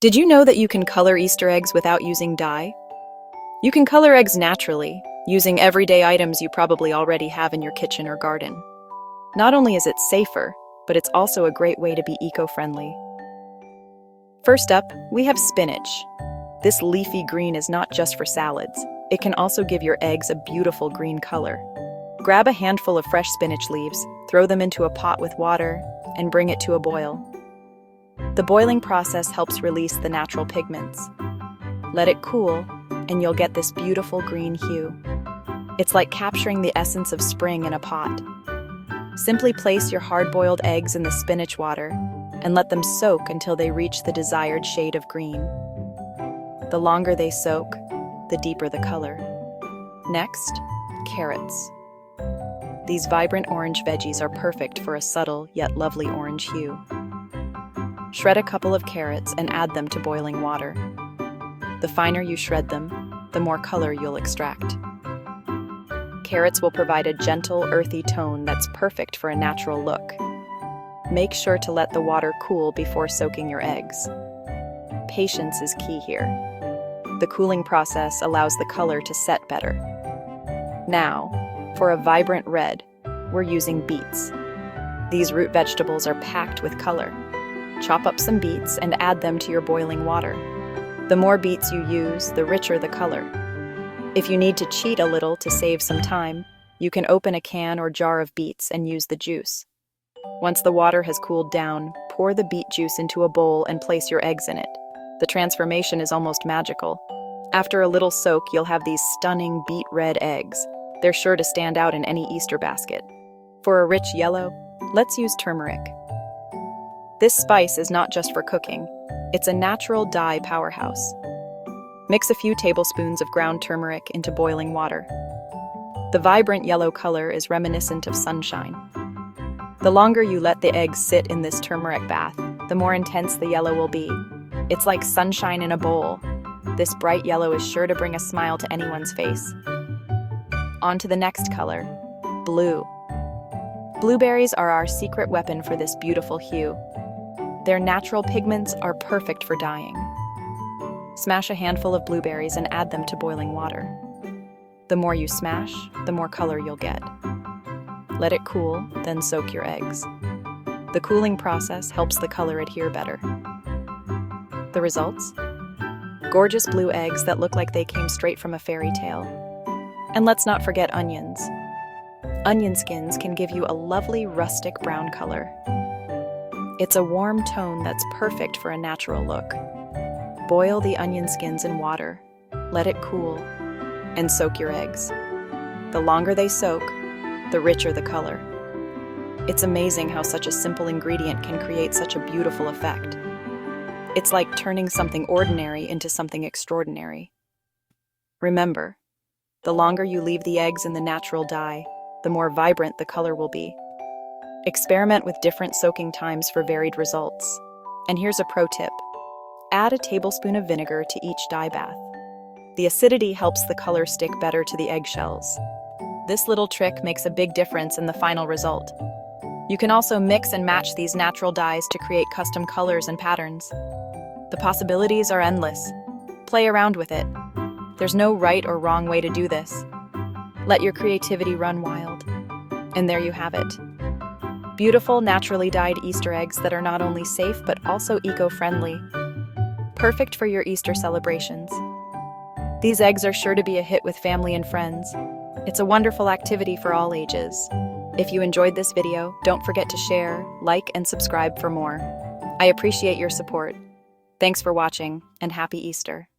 Did you know that you can color Easter eggs without using dye? You can color eggs naturally, using everyday items you probably already have in your kitchen or garden. Not only is it safer, but it's also a great way to be eco-friendly. First up, we have spinach. This leafy green is not just for salads. It can also give your eggs a beautiful green color. Grab a handful of fresh spinach leaves, throw them into a pot with water, and bring it to a boil. The boiling process helps release the natural pigments. Let it cool, and you'll get this beautiful green hue. It's like capturing the essence of spring in a pot. Simply place your hard-boiled eggs in the spinach water and let them soak until they reach the desired shade of green. The longer they soak, the deeper the color. Next, carrots. These vibrant orange veggies are perfect for a subtle yet lovely orange hue. Shred a couple of carrots and add them to boiling water. The finer you shred them, the more color you'll extract. Carrots will provide a gentle, earthy tone that's perfect for a natural look. Make sure to let the water cool before soaking your eggs. Patience is key here. The cooling process allows the color to set better. Now, for a vibrant red, we're using beets. These root vegetables are packed with color. Chop up some beets and add them to your boiling water. The more beets you use, the richer the color. If you need to cheat a little to save some time, you can open a can or jar of beets and use the juice. Once the water has cooled down, pour the beet juice into a bowl and place your eggs in it. The transformation is almost magical. After a little soak, you'll have these stunning beet red eggs. They're sure to stand out in any Easter basket. For a rich yellow, let's use turmeric. This spice is not just for cooking, it's a natural dye powerhouse. Mix a few tablespoons of ground turmeric into boiling water. The vibrant yellow color is reminiscent of sunshine. The longer you let the eggs sit in this turmeric bath, the more intense the yellow will be. It's like sunshine in a bowl. This bright yellow is sure to bring a smile to anyone's face. On to the next color, blue. Blueberries are our secret weapon for this beautiful hue. Their natural pigments are perfect for dyeing. Smash a handful of blueberries and add them to boiling water. The more you smash, the more color you'll get. Let it cool, then soak your eggs. The cooling process helps the color adhere better. The results? Gorgeous blue eggs that look like they came straight from a fairy tale. And let's not forget onions. Onion skins can give you a lovely rustic brown color. It's a warm tone that's perfect for a natural look. Boil the onion skins in water, let it cool, and soak your eggs. The longer they soak, the richer the color. It's amazing how such a simple ingredient can create such a beautiful effect. It's like turning something ordinary into something extraordinary. Remember, the longer you leave the eggs in the natural dye, the more vibrant the color will be. Experiment with different soaking times for varied results. And here's a pro tip. Add a tablespoon of vinegar to each dye bath. The acidity helps the color stick better to the eggshells. This little trick makes a big difference in the final result. You can also mix and match these natural dyes to create custom colors and patterns. The possibilities are endless. Play around with it. There's no right or wrong way to do this. Let your creativity run wild. And there you have it. Beautiful, naturally dyed Easter eggs that are not only safe but also eco-friendly. Perfect for your Easter celebrations. These eggs are sure to be a hit with family and friends. It's a wonderful activity for all ages. If you enjoyed this video, don't forget to share, like, and subscribe for more. I appreciate your support. Thanks for watching, and happy Easter.